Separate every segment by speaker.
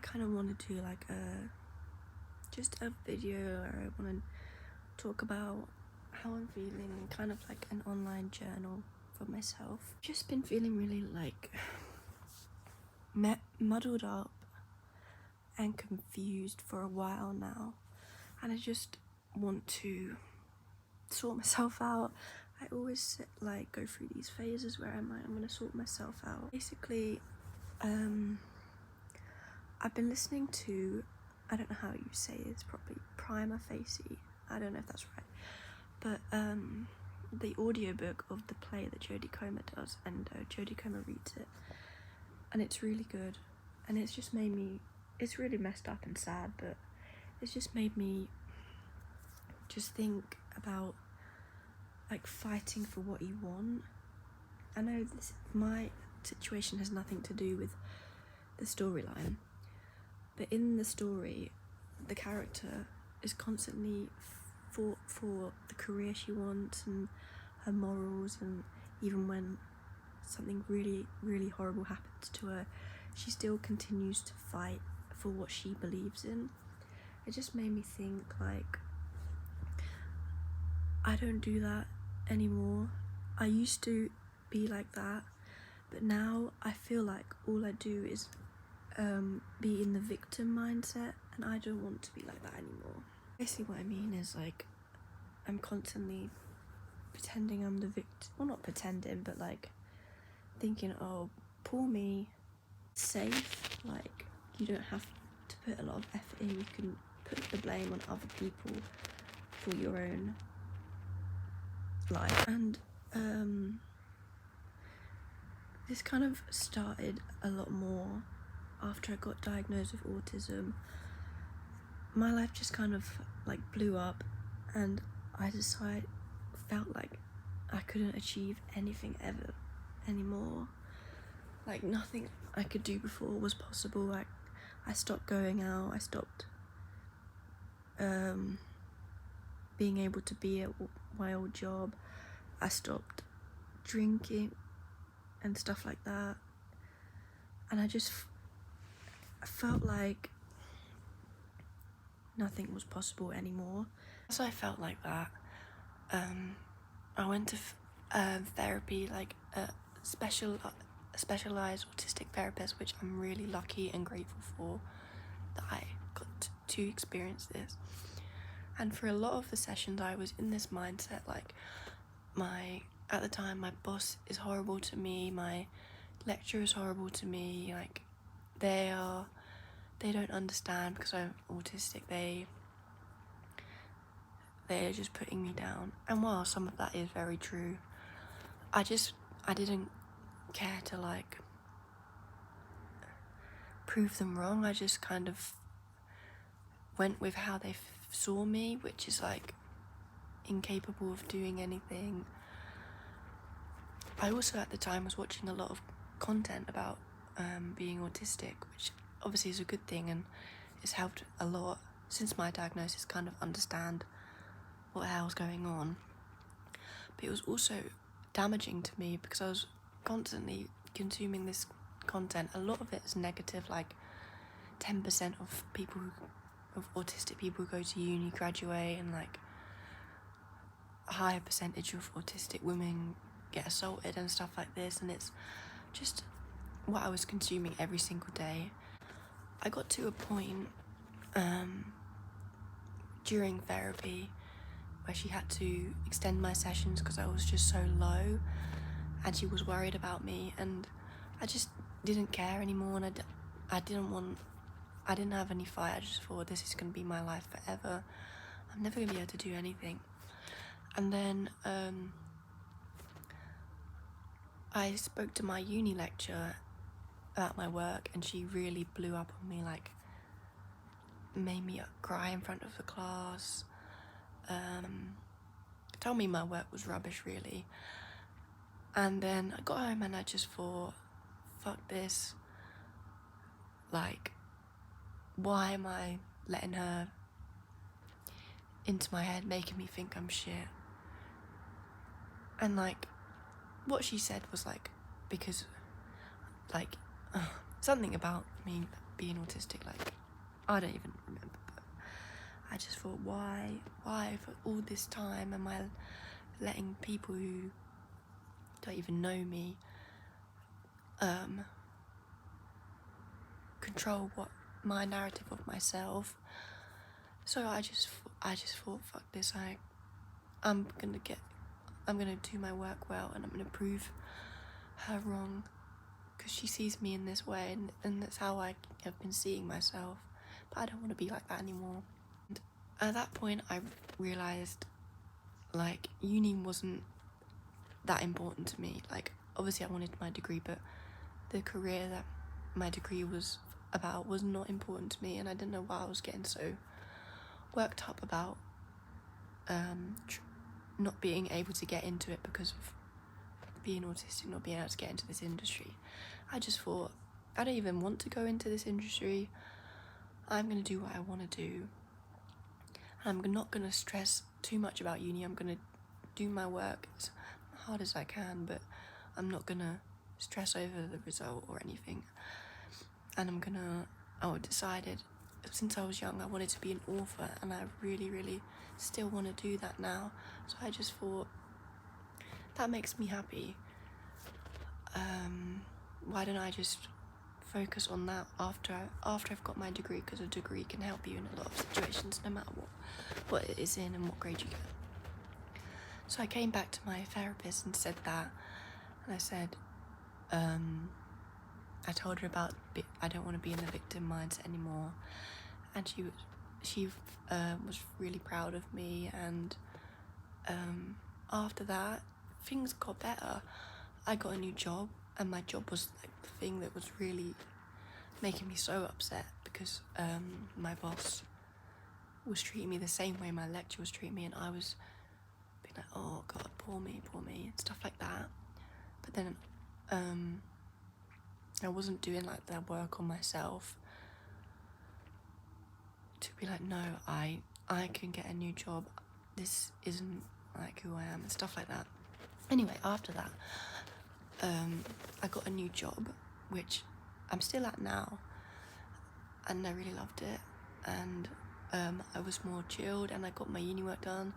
Speaker 1: kind of want to do like just a video where I want to talk about how I'm feeling and kind of like an online journal for myself. Just been feeling really like muddled up and confused for a while now, and I just want to sort myself out. I always like go through these phases where I'm gonna sort myself out. Basically, I've been listening to, I don't know how you say this properly, Prima Facie, I don't know if that's right, but the audiobook of the play that Jodie Comer does, and Jodie Comer reads it, and it's really good, and it's just made me, it's really messed up and sad, but it's just made me just think about like fighting for what you want. I know my situation has nothing to do with the storyline, but in the story, the character is constantly fought for the career she wants and her morals, and even when something really, really horrible happens to her, she still continues to fight for what she believes in. It just made me think, like, I don't do that anymore. I used to be like that, but now I feel like all I do is be in the victim mindset, and I don't want to be like that anymore. Basically what I mean is, like, I'm constantly pretending I'm the victim, well, not pretending, but like thinking, oh, poor me, it's safe, like you don't have to put a lot of effort in, you can put the blame on other people for your own life. And this kind of started a lot more after I got diagnosed with autism. My life just kind of like blew up, and I felt like I couldn't achieve anything ever anymore. Like nothing I could do before was possible. Like I stopped going out, I stopped being able to be at my old job, I stopped drinking and stuff like that, and I just felt like nothing was possible anymore. As I felt like that, I went to therapy, like a specialized autistic therapist, which I'm really lucky and grateful for that I got to experience this. And for a lot of the sessions I was in this mindset, like at the time my boss is horrible to me, my lecturer is horrible to me, like they don't understand because I'm autistic, they're just putting me down. And while some of that is very true, I didn't care to like prove them wrong. I just kind of went with how they saw me, which is like incapable of doing anything. I also at the time was watching a lot of content about being autistic, which obviously is a good thing, and it's helped a lot since my diagnosis kind of understand what the hell's going on. But it was also damaging to me because I was constantly consuming this content. A lot of it is negative, like 10% of autistic people who go to uni graduate, and like a higher percentage of autistic women get assaulted and stuff like this, and it's just what I was consuming every single day. I got to a point during therapy where she had to extend my sessions because I was just so low, and she was worried about me, and I just didn't care anymore, and I didn't have any fight. I just thought, this is going to be my life forever, I'm never going to be able to do anything. And then I spoke to my uni lecturer about my work, and she really blew up on me, like made me cry in front of the class, told me my work was rubbish really. And then I got home and I just thought, fuck this, like why am I letting her into my head, making me think I'm shit? And like what she said was like, because like something about me being autistic, like, I don't even remember, but I just thought, why for all this time am I letting people who don't even know me control what my narrative of myself? So I just thought, fuck this, I'm gonna do my work well, and I'm gonna prove her wrong, because she sees me in this way, and that's how I have been seeing myself, but I don't want to be like that anymore. And at that point I realised, like, uni wasn't that important to me. Like, obviously I wanted my degree, but the career that my degree was about was not important to me, and I didn't know why I was getting so worked up about not being able to get into it because of being autistic, not being able to get into this industry. I just thought, I don't even want to go into this industry. I'm going to do what I want to do. I'm not going to stress too much about uni. I'm going to do my work as hard as I can, but I'm not going to stress over the result or anything. And I decided, since I was young, I wanted to be an author, and I really, really still want to do that now. So I just thought, that makes me happy. Why don't I just focus on that after I've got my degree, because a degree can help you in a lot of situations, no matter what it is in and what grade you get. So I came back to my therapist and said that, and I said, I told her about I don't want to be in the victim mindset anymore, and she was really proud of me, and after that things got better. I got a new job, and my job was like the thing that was really making me so upset, because my boss was treating me the same way my lecturer was treating me, and I was being like, oh god, poor me, and stuff like that. But then I wasn't doing like that work on myself to be like, no, I can get a new job, this isn't like who I am, and stuff like that. Anyway, after that I got a new job, which I'm still at now, and I really loved it, and I was more chilled, and I got my uni work done.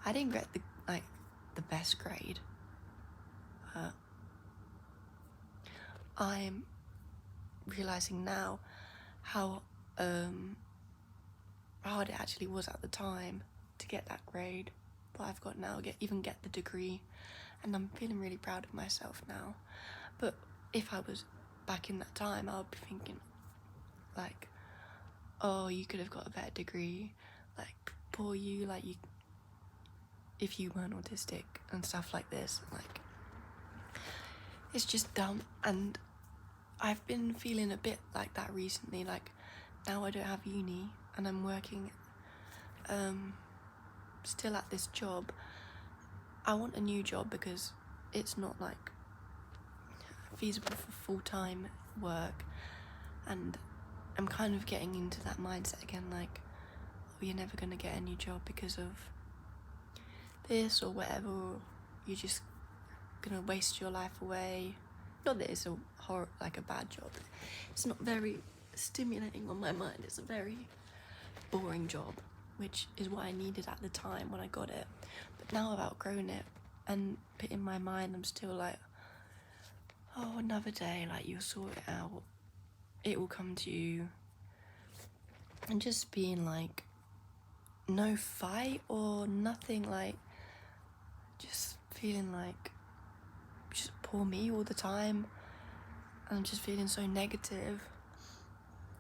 Speaker 1: I didn't get the best grade. I'm realising now how hard it actually was at the time to get that grade that I've got now, even get the degree, and I'm feeling really proud of myself now. But if I was back in that time, I would be thinking like, oh, you could have got a better degree, like, poor you, like, you, if you weren't autistic and stuff like this. Like, it's just dumb, and I've been feeling a bit like that recently. Like, now I don't have uni and I'm working still at this job. I want a new job because it's not like feasible for full-time work, and I'm kind of getting into that mindset again, like, oh, you're never gonna get a new job because of this or whatever, or you're just gonna waste your life away. Not that it's a bad job, it's not very stimulating on my mind, it's a very boring job, which is what I needed at the time when I got it. But now I've outgrown it, and in my mind I'm still like, oh, another day, like, you'll sort it out, it will come to you. And just being like, no fight or nothing, like, just feeling like just poor me all the time, and I'm just feeling so negative.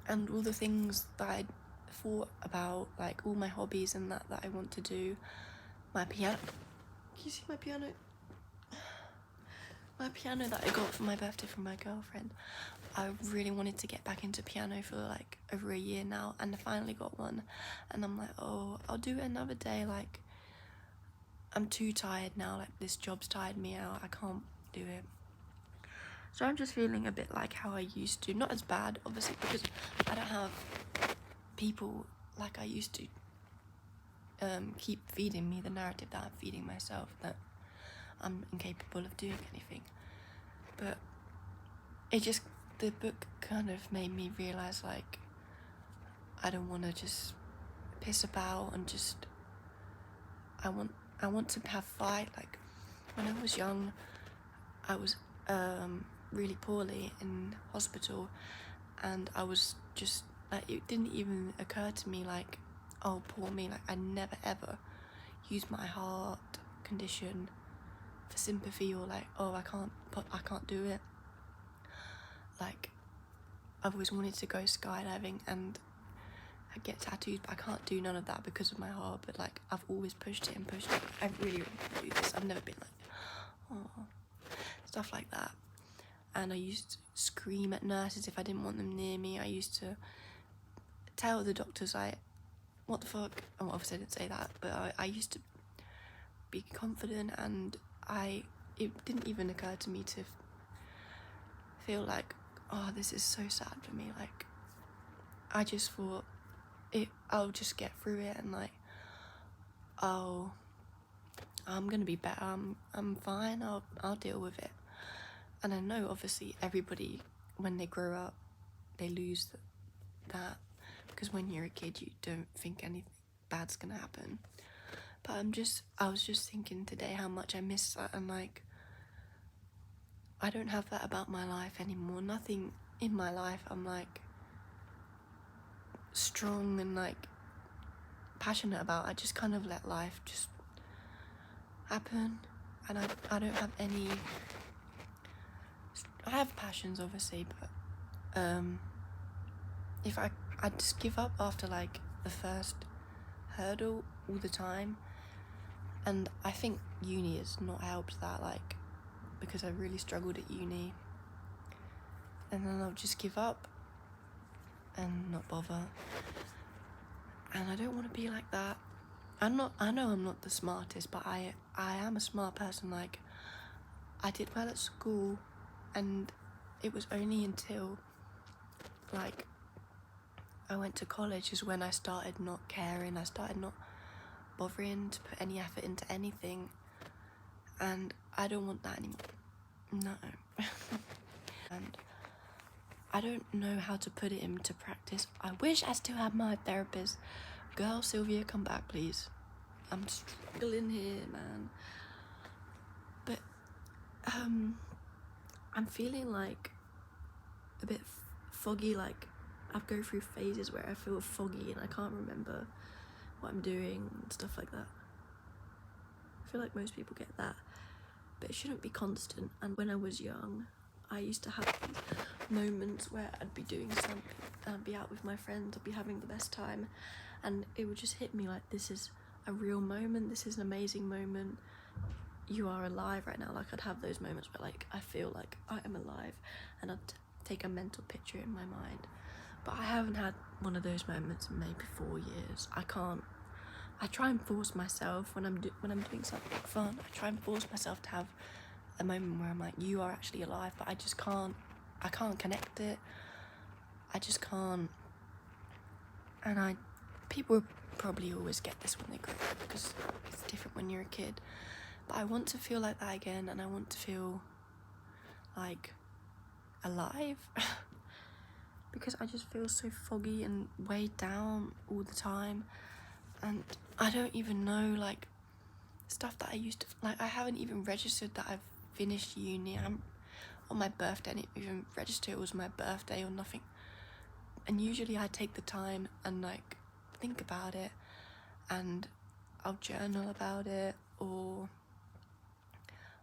Speaker 1: And all the things that I thought about, like all my hobbies and that I want to do, my piano, can you see my piano? My piano that I got for my birthday from my girlfriend. I really wanted to get back into piano for like over a year now, and I finally got one, and I'm like, oh, I'll do it another day, like, I'm too tired now, like, this job's tired me out, I can't do it. So I'm just feeling a bit like how I used to, not as bad obviously, because I don't have people like I used to keep feeding me the narrative that I'm feeding myself, that I'm incapable of doing anything. But it just the book kind of made me realise, like, I don't want to just piss about and just, I want to have fight. Like, when I was young, I was really poorly in hospital, and I was just, like, it didn't even occur to me, like, oh, poor me. Like, I never ever used my heart condition for sympathy, or like, oh, I can't do it. Like, I've always wanted to go skydiving and I get tattoos, but I can't do none of that because of my heart. But like, I've always pushed it. I really want to do this. I've never been like, oh, stuff like that. And I used to scream at nurses if I didn't want them near me. I used to tell the doctors, like, what the fuck? Oh, obviously I didn't say that, but I used to be confident, and it didn't even occur to me to feel like, oh, this is so sad for me. Like, I just thought, I'll just get through it, and like, oh, I'm gonna be better, I'm fine, I'll deal with it. And I know obviously everybody, when they grow up, they lose that, because when you're a kid you don't think anything bad's gonna happen. But I was just thinking today how much I miss that, and like, I don't have that about my life anymore. Nothing in my life I'm like strong and like passionate about. I just kind of let life just happen, and I don't have any. I have passions obviously, but if I just give up after like the first hurdle all the time. And I think uni has not helped that, like, because I really struggled at uni, and then I'll just give up and not bother. And I don't want to be like that. I know I'm not the smartest, but I am a smart person. Like, I did well at school, and it was only until like I went to college is when I started not caring. I started not bothering to put any effort into anything, and I don't want that anymore. No. And I don't know how to put it into practice. I wish I still had my therapist. Girl, Sylvia, come back, please. I'm struggling here, man. But I'm feeling like a bit foggy. Like, I go through phases where I feel foggy and I can't remember what I'm doing and stuff like that. I feel like most people get that, but it shouldn't be constant. And when I was young, I used to have these moments where I'd be doing something and I'd be out with my friends, I'd be having the best time, and it would just hit me like, this is a real moment, this is an amazing moment, you are alive right now. Like, I'd have those moments where like I feel like I am alive, and I'd take a mental picture in my mind. But I haven't had one of those moments in maybe 4 years. I try and force myself when I'm doing something fun. I try and force myself to have a moment where I'm like, you are actually alive, but I just can't. I can't connect it. I just can't. And people probably always get this when they grow up, because it's different when you're a kid. But I want to feel like that again, and I want to feel like alive. Because I just feel so foggy and weighed down all the time, and I don't even know, like, stuff that I used to, like, I haven't even registered that I've finished uni. I'm on my birthday, I didn't even register it was my birthday or nothing. And usually I take the time and like think about it, and I'll journal about it, or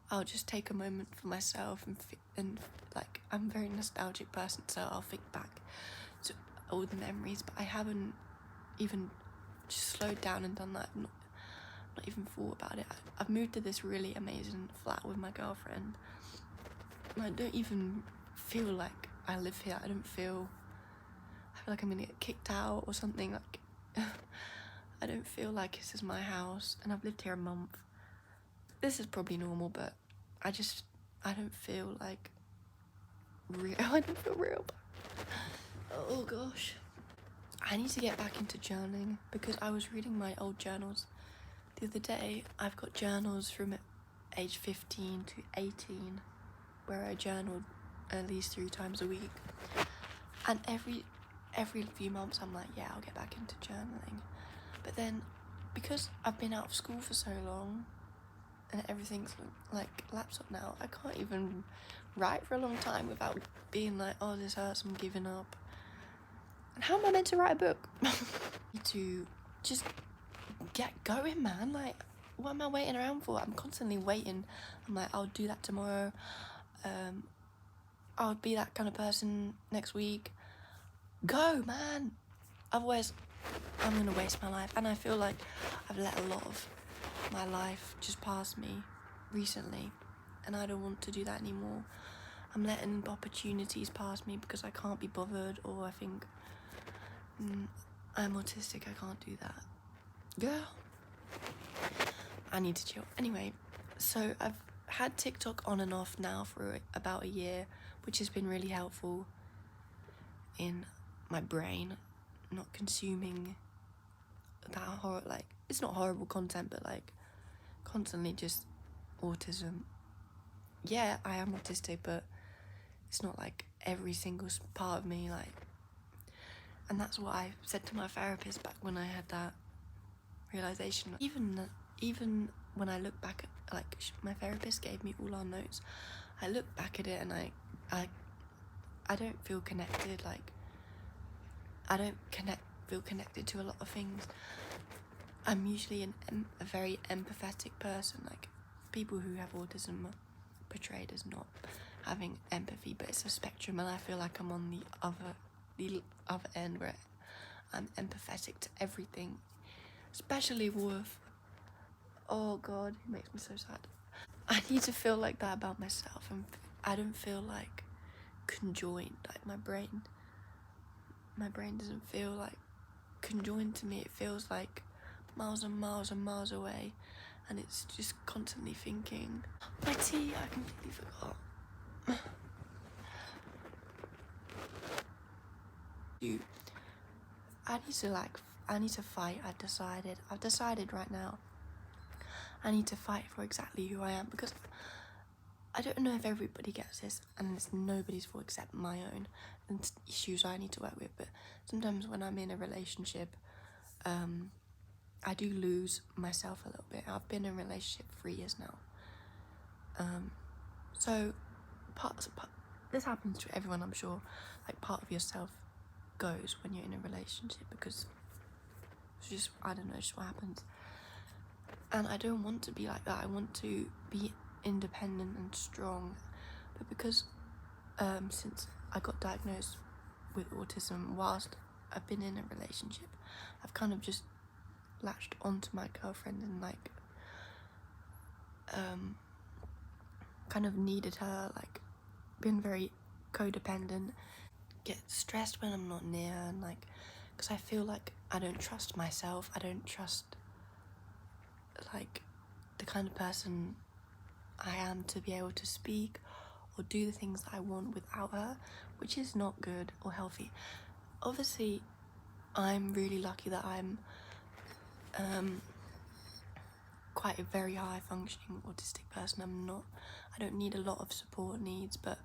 Speaker 1: I'll just take a moment for myself and like, I'm a very nostalgic person, so I'll think back to all the memories. But I haven't even just slowed down and done that. I've not even thought about it. I've moved to this really amazing flat with my girlfriend, and I don't even feel like I live here. I feel like I'm gonna get kicked out or something. Like, I don't feel like this is my house, and I've lived here a month. This is probably normal, but I don't feel like real. I don't feel real. Oh gosh. I need to get back into journaling, because I was reading my old journals the other day. I've got journals from age 15 to 18 where I journaled at least 3 times a week. And every few months I'm like, yeah, I'll get back into journaling. But then, because I've been out of school for so long and everything's like laptop now, I can't even write for a long time without being like, oh, this hurts, I'm giving up. And how am I meant to write a book? To just get going, man. Like, what am I waiting around for? I'm constantly waiting. I'm like, I'll do that tomorrow. I'll be that kind of person next week. Go, man. Otherwise, I'm gonna waste my life. And I feel like I've let a lot of my life just pass me recently, and I don't want to do that anymore. I'm letting opportunities pass me because I can't be bothered, or I think I'm autistic, I can't do that. Girl, I need to chill. Anyway, so I've had TikTok on and off now for about a year, which has been really helpful in my brain, not consuming that like, it's not horrible content, but like constantly just autism. Yeah, I am autistic, but it's not like every single part of me, like. And that's what I said to my therapist back when I had that realization. Even when I look back at, like, my therapist gave me all our notes, I look back at it and I don't feel connected. Like, I don't feel connected to a lot of things. I'm usually a very empathetic person. Like, people who have autism are portrayed as not having empathy, but it's a spectrum, and I feel like I'm on the other end, where I'm empathetic to everything, especially with, oh god, it makes me so sad. I need to feel like that about myself, and I don't feel like conjoined. Like, my brain doesn't feel like conjoined to me. It feels like miles and miles and miles away, and it's just constantly thinking. My tea, I completely forgot. I need to fight. I've decided right now I need to fight for exactly who I am, because I don't know if everybody gets this, and it's nobody's fault except my own and issues I need to work with, but sometimes when I'm in a relationship, I do lose myself a little bit. I've been in a relationship for 3 years now, so this happens to everyone, I'm sure. Like, part of yourself goes when you're in a relationship, because it's just, I don't know, it's just what happens. And I don't want to be like that. I want to be independent and strong, but because since I got diagnosed with autism whilst I've been in a relationship, I've kind of just latched onto my girlfriend and like kind of needed her, like been very codependent, get stressed when I'm not near, and like, because I feel like I don't trust myself, I don't trust like the kind of person I am to be able to speak or do the things that I want without her, which is not good or healthy. Obviously, I'm really lucky that I'm quite a very high functioning autistic person. I don't need a lot of support needs, but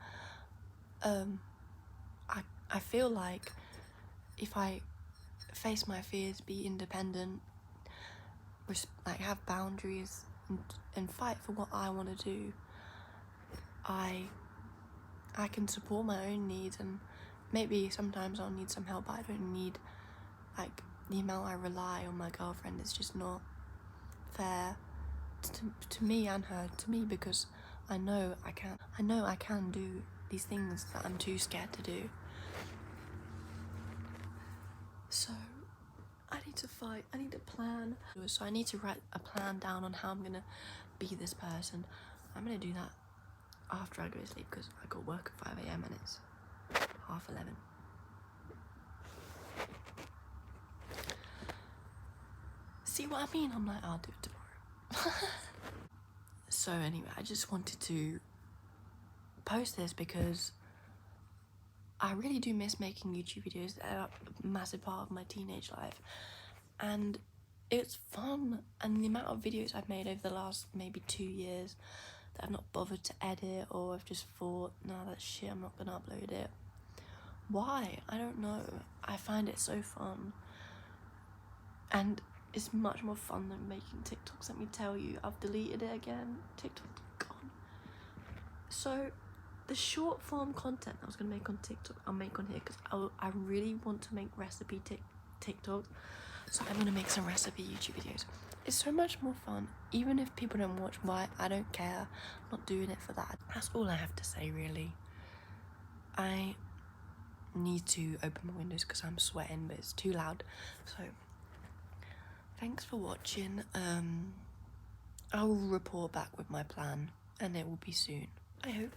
Speaker 1: I feel like if I face my fears, be independent, like have boundaries and fight for what I want to do, I can support my own needs. And maybe sometimes I'll need some help, but I don't need, like, the amount I rely on my girlfriend is just not fair to me and her, to me, because I know I can do these things that I'm too scared to do. So I need to fight, I need a plan. So I need to write a plan down on how I'm gonna be this person. I'm gonna do that after I go to sleep, because I got work at 5 a.m. and it's 11:30. See what I mean? I'm like, I'll do it tomorrow. So anyway, I just wanted to post this because I really do miss making YouTube videos. They're a massive part of my teenage life, and it's fun. And the amount of videos I've made over the last maybe 2 years, that I've not bothered to edit, or I've just thought, nah, that's shit, I'm not gonna upload it. Why? I don't know. I find it so fun. And it's much more fun than making TikToks, let me tell you. I've deleted it again. TikTok's gone. So the short form content I was gonna make on TikTok, I'll make on here, because I really want to make recipe TikToks. So I'm gonna make some recipe YouTube videos. It's so much more fun. Even if people don't watch, why? I don't care. I'm not doing it for that. That's all I have to say, really. I need to open my windows because I'm sweating, but it's too loud. So thanks for watching. I will report back with my plan, and it will be soon, I hope.